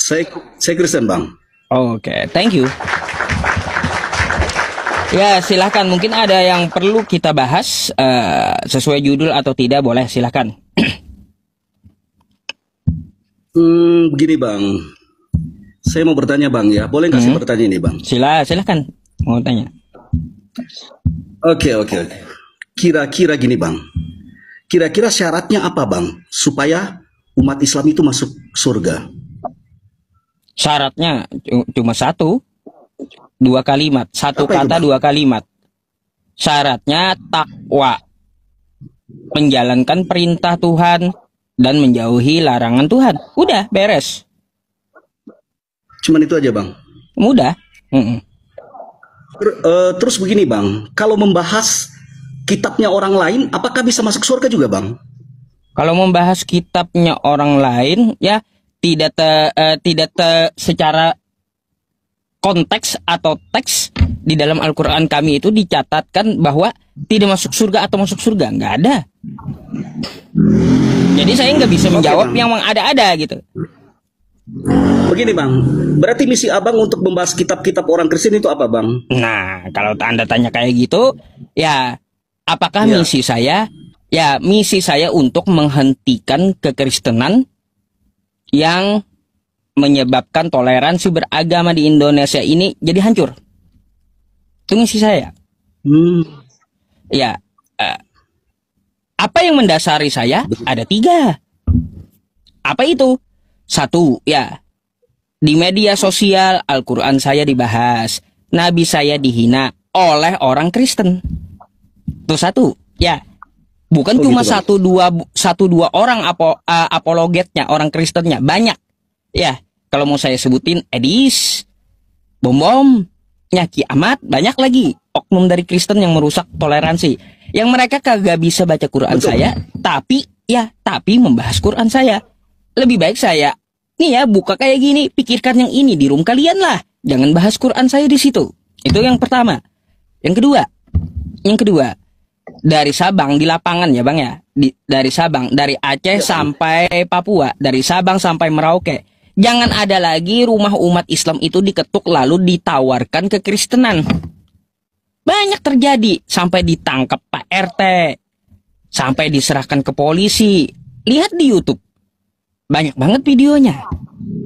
Saya Kristen bang. Oke, thank you. Ya, silahkan. Mungkin ada yang perlu kita bahas sesuai judul atau tidak, boleh silahkan. Begini bang, saya mau bertanya bang ya, boleh nggak saya bertanya ini bang? Silahkan mau tanya. Oke. Kira-kira gini bang, kira-kira syaratnya apa bang supaya umat Islam itu masuk surga? Syaratnya cuma satu, dua kalimat, satu Apa itu, kata Bang? dua kalimat. Syaratnya takwa, menjalankan perintah Tuhan dan menjauhi larangan Tuhan. Udah beres. Cuman itu aja bang. Mudah. Terus begini bang, kalau membahas kitabnya orang lain, apakah bisa masuk surga juga bang? Kalau membahas kitabnya orang lain, ya tidak secara konteks atau teks di dalam Al-Quran kami itu dicatatkan bahwa tidak masuk surga atau masuk surga, nggak ada. Jadi saya nggak bisa menjawab Bang. yang ada-ada gitu. Begini bang, berarti misi abang untuk membahas kitab-kitab orang Kristen itu apa bang? Nah, kalau Anda tanya kayak gitu, ya apakah Iya. misi saya? Ya, misi saya untuk menghentikan kekristenan yang menyebabkan toleransi beragama di Indonesia ini jadi hancur. Itu misi saya. Ya, apa yang mendasari saya? Ada 3. Apa itu? 1, ya, di media sosial Al-Quran saya dibahas, Nabi saya dihina oleh orang Kristen. Itu 1, ya. Bukan cuma gitu, satu dua orang apologetnya, orang Kristennya, banyak. Ya, kalau mau saya sebutin, Edis, Bom, Nyaki Ahmad, banyak lagi oknum dari Kristen yang merusak toleransi. Yang mereka kagak bisa baca Quran saya, tapi membahas Quran saya. Lebih baik saya, nih ya, buka kayak gini, pikirkan yang ini di room kalian lah. Jangan bahas Quran saya di situ. Itu yang pertama. Yang kedua, dari Sabang di lapangan ya bang ya, dari Sabang, dari Aceh sampai Papua, dari Sabang sampai Merauke. Jangan ada lagi rumah umat Islam itu diketuk lalu ditawarkan kekristenan. Banyak terjadi, sampai ditangkap Pak RT, sampai diserahkan ke polisi. Lihat di YouTube, banyak banget videonya.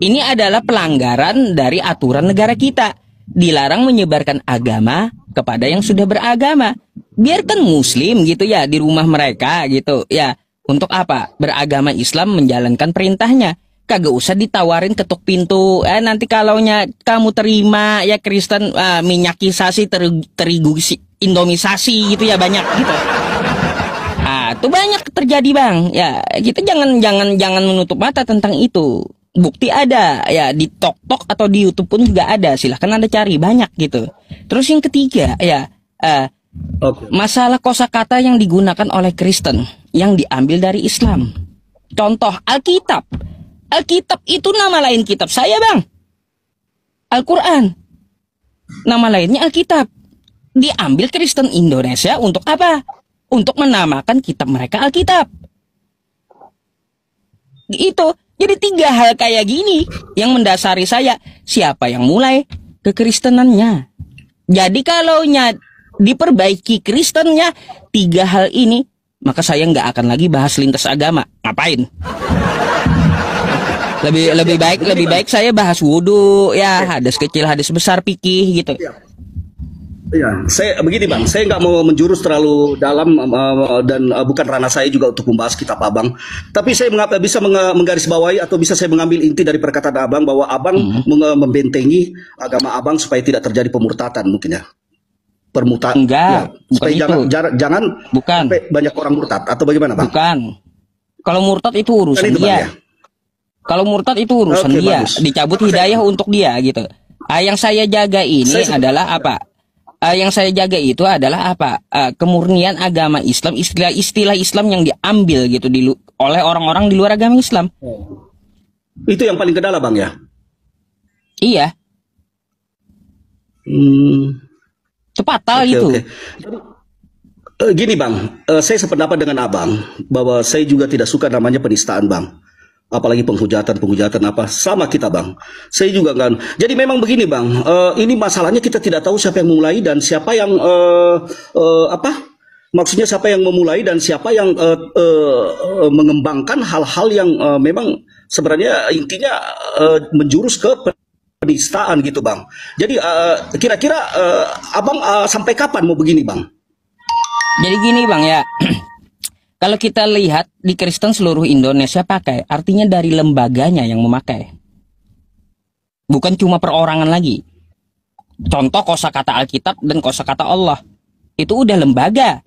Ini adalah pelanggaran dari aturan negara kita. Dilarang menyebarkan agama kepada yang sudah beragama. Biarkan Muslim gitu ya di rumah mereka gitu ya. Untuk apa? Beragama Islam menjalankan perintahnya. Kagak usah ditawarin ketuk pintu. Nanti kalaunya kamu terima ya Kristen, minyakisasi, terigu indomisasi gitu ya, banyak gitu. Itu banyak terjadi bang. Ya kita jangan menutup mata tentang itu. Bukti ada ya, di TokTok atau di YouTube pun juga ada. Silahkan Anda cari, banyak gitu. Terus yang ketiga ya, masalah kosakata yang digunakan oleh Kristen yang diambil dari Islam. Contoh Alkitab. Alkitab itu nama lain kitab saya bang. Al-Quran nama lainnya Alkitab. Diambil Kristen Indonesia untuk apa? Untuk menamakan kitab mereka Alkitab. Itu. Jadi 3 hal kayak gini yang mendasari saya. Siapa yang mulai? Kekristenannya. Jadi kalaunya diperbaiki Kristennya 3 hal ini, maka saya nggak akan lagi bahas lintas agama. Ngapain? Lebih baik saya bahas wudhu ya, hadas kecil, hadas besar, fikih gitu. Ya, saya begini bang, saya nggak mau menjurus terlalu dalam dan bukan ranah saya juga untuk membahas kitab abang. Tapi saya bisa menggarisbawahi atau bisa saya mengambil inti dari perkataan abang bahwa abang membentengi agama abang supaya tidak terjadi pemurtatan mungkin ya. Enggak, ya, supaya jangan bukan sampai banyak orang murtad atau bagaimana bang? Bukan. Kalau murtad itu urusan dia. Bang, ya? Kalau murtad itu urusan dia, bagus. Dicabut hidayah untuk dia gitu. Yang saya jaga ini adalah apa? Yang saya jaga itu adalah apa? Kemurnian agama Islam, istilah Islam yang diambil gitu oleh orang-orang di luar agama Islam. Itu yang paling kendala bang ya? Iya. Itu fatal itu. Gini bang, saya sependapat dengan abang bahwa saya juga tidak suka namanya penistaan bang. apalagi penghujatan apa sama kita bang. Saya juga kan. Jadi memang begini bang, ini masalahnya kita tidak tahu siapa yang memulai dan siapa yang apa? Maksudnya siapa yang memulai dan siapa yang mengembangkan hal-hal yang memang sebenarnya intinya menjurus ke penistaan gitu bang. Jadi kira-kira abang sampai kapan mau begini bang? Jadi gini bang ya, kalau kita lihat di Kristen seluruh Indonesia pakai, artinya dari lembaganya yang memakai. Bukan cuma perorangan lagi. Contoh kosakata Alkitab dan kosakata Allah. Itu udah lembaga.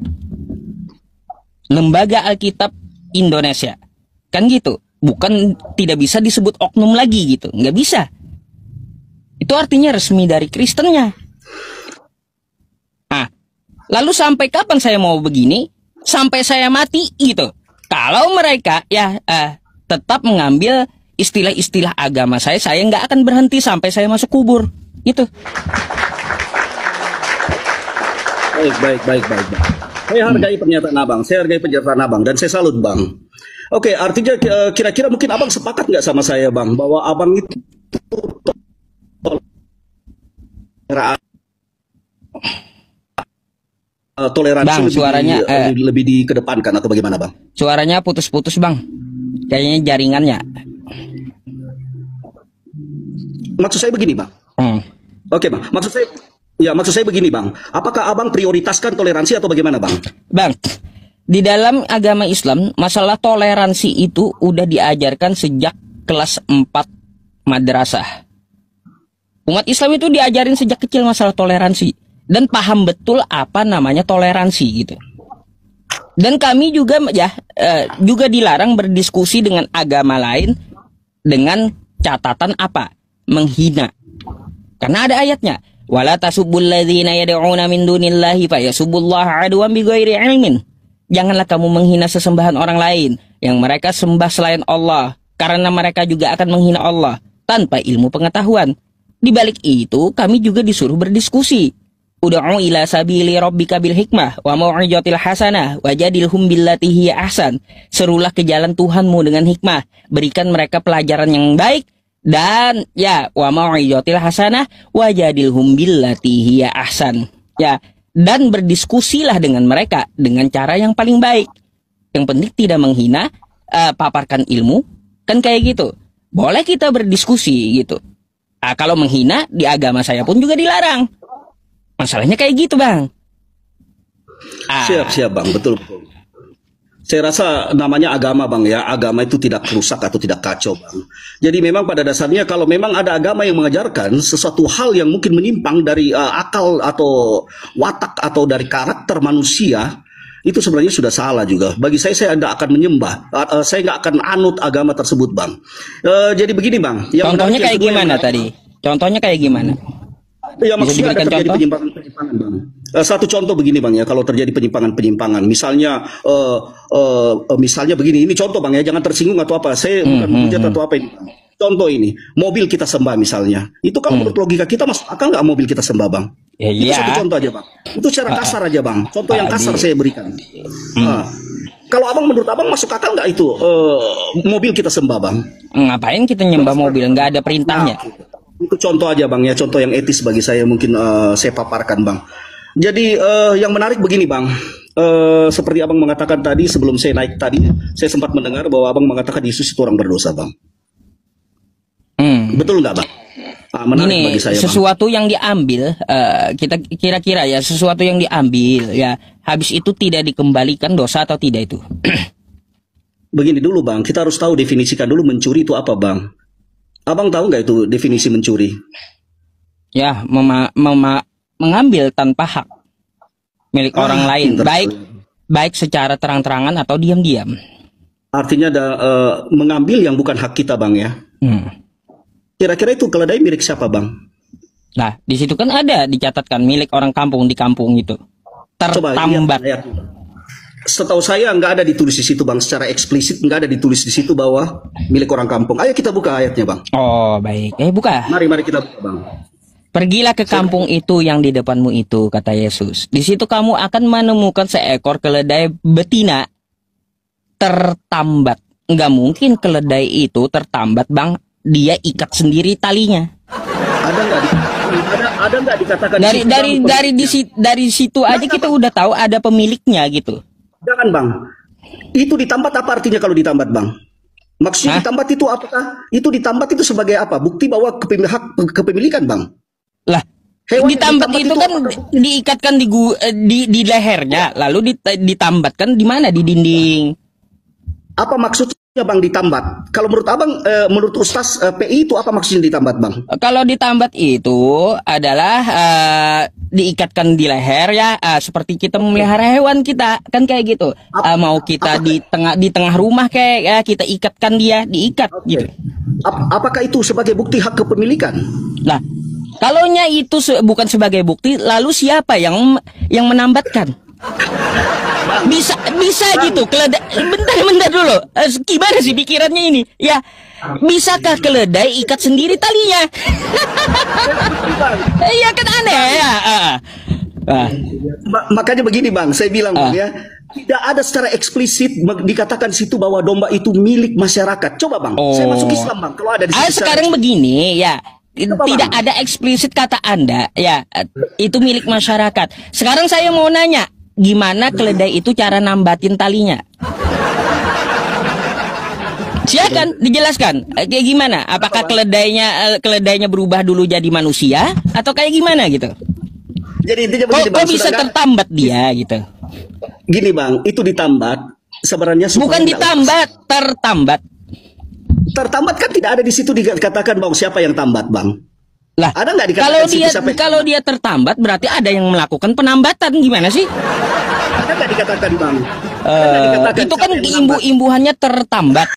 Lembaga Alkitab Indonesia. Kan gitu. Bukan tidak bisa disebut oknum lagi gitu. Nggak bisa. Itu artinya resmi dari Kristennya. Nah, lalu sampai kapan saya mau begini? Sampai saya mati gitu. Kalau mereka ya tetap mengambil istilah-istilah agama saya nggak akan berhenti sampai saya masuk kubur. Gitu. Baik. Saya hargai pernyataan abang, dan saya salut bang. Oke, artinya kira-kira mungkin abang sepakat nggak sama saya bang bahwa abang itu toleransi bang, suaranya lebih dikedepankan atau bagaimana bang? Suaranya putus-putus bang, kayaknya jaringannya. Maksud saya begini bang. Oke bang, maksud saya begini bang. Apakah abang prioritaskan toleransi atau bagaimana bang? Bang, di dalam agama Islam masalah toleransi itu udah diajarkan sejak kelas 4 madrasah. Umat Islam itu diajarin sejak kecil masalah toleransi dan paham betul apa namanya toleransi gitu. Dan kami juga juga dilarang berdiskusi dengan agama lain dengan catatan apa? Menghina. Karena ada ayatnya, wala tasubbul ladzina yad'una min dunillahi fayasubbullaha adwan bighairi ilmin. Janganlah kamu menghina sesembahan orang lain yang mereka sembah selain Allah, karena mereka juga akan menghina Allah tanpa ilmu pengetahuan. Di balik itu, kami juga disuruh berdiskusi. Ud'u ila sabili rabbika bil hikmah wa mau'izatil hasanah wajadilhum billati hiya ahsan. Serulah ke jalan Tuhanmu dengan hikmah, berikan mereka pelajaran yang baik dan ya wa mau'izatil hasanah wajadilhum billati hiya ahsan. Ya, dan berdiskusilah dengan mereka dengan cara yang paling baik. Yang penting tidak menghina, paparkan ilmu, kan kayak gitu. Boleh kita berdiskusi gitu. Kalau menghina di agama saya pun juga dilarang. Masalahnya kayak gitu bang. Siap bang, betul. Saya rasa namanya agama bang ya, agama itu tidak rusak atau tidak kacau bang. Jadi memang pada dasarnya kalau memang ada agama yang mengajarkan sesuatu hal yang mungkin menyimpang dari akal atau watak atau dari karakter manusia, itu sebenarnya sudah salah juga. Bagi saya tidak akan menyembah, saya nggak akan anut agama tersebut bang. Jadi begini bang. Contohnya kayak gimana tadi? Contohnya kayak gimana? Ya maksudnya ada terjadi penyimpangan-penyimpangan bang. Satu contoh begini bang ya, kalau terjadi penyimpangan-penyimpangan, misalnya misalnya begini, ini contoh bang ya, jangan tersinggung atau apa, saya bukan menghujat atau apa ini. Contoh ini, mobil kita sembah misalnya, itu kan menurut logika kita masuk akal nggak mobil kita sembah bang? Itu satu contoh aja bang. Itu secara kasar aja bang. Contoh yang kasar saya berikan. Kalau abang menurut abang masuk akal nggak itu mobil kita sembah bang? Ngapain kita nyembah mobil? Nggak ada perintahnya. Itu contoh aja bang ya, contoh yang etis bagi saya mungkin saya paparkan bang. Jadi yang menarik begini bang, seperti abang mengatakan tadi sebelum saya naik tadi, saya sempat mendengar bahwa abang mengatakan Yesus itu orang berdosa bang. Betul nggak bang? Menarik Gini, bagi saya sesuatu bang. yang diambil, kita kira-kira ya, sesuatu yang diambil ya, habis itu tidak dikembalikan dosa atau tidak itu? Begini dulu bang, kita harus tahu definisikan dulu mencuri itu apa bang. Abang tahu nggak itu definisi mencuri? Ya, mengambil tanpa hak milik orang lain, baik secara terang-terangan atau diam-diam. Artinya ada mengambil yang bukan hak kita bang ya. Kira-kira itu keledai milik siapa bang? Nah, di situ kan ada dicatatkan milik orang kampung di kampung itu. Tertambat. Setahu saya nggak ada ditulis di situ bang, secara eksplisit nggak ada ditulis di situ bahwa milik orang kampung. Ayo kita buka ayatnya bang. Oh baik, buka. Mari kita buka bang. Pergilah ke kampung itu yang di depanmu itu, kata Yesus. Di situ kamu akan menemukan seekor keledai betina tertambat nggak mungkin keledai itu tertambat, Bang. Dia ikat sendiri talinya. Ada nggak dikatakan Dari situ aja kita udah tahu ada pemiliknya gitu. Jangan Bang. Itu ditambat apa artinya kalau ditambat Bang? Maksudnya ditambat itu apakah itu ditambat itu sebagai apa? Bukti bahwa hak kepemilikan Bang. Lah, ditambat itu kan diikatkan di lehernya, lalu ditambatkan di mana? Di dinding. Apa maksudnya Bang ditambat? Kalau menurut Abang, menurut Ustaz PI itu apa maksudnya ditambat Bang? Kalau ditambat itu adalah diikatkan di leher ya, seperti kita memelihara hewan kita kan kayak gitu. Mau kita di tengah rumah kayak ya, kita ikatkan dia, diikat gitu. Apakah itu sebagai bukti hak kepemilikan? Nah, kalaunya itu bukan sebagai bukti, lalu siapa yang menambatkan? Bisa gitu bentar dulu, gimana sih pikirannya ini ya? Bisakah keledai ikat sendiri talinya? Iya kan aneh ya. Makanya begini Bang, saya bilang Bang ya, tidak ada secara eksplisit dikatakan situ bahwa domba itu milik masyarakat. Coba Bang, saya masuk Islam Bang, kalau ada di situ sekarang begini ya, tidak ada eksplisit kata Anda ya, itu milik masyarakat. Sekarang saya mau nanya, gimana keledai itu cara nambatin talinya? Silakan dijelaskan. Kayak gimana? Apakah keledainya berubah dulu jadi manusia atau kayak gimana gitu? Jadi intinya begini Bang, kok bisa tertambat dia gitu? Gini Bang, itu ditambat sebenarnya bukan ditambat, tertambat. Tertambat kan tidak ada di situ dikatakan Bang siapa yang tambat Bang. Lah, ada nggak dikatakan kalau dia tertambat berarti ada yang melakukan penambatan, gimana sih? Ada nggak dikatakan Bang? Itu kan imbuhannya tertambat.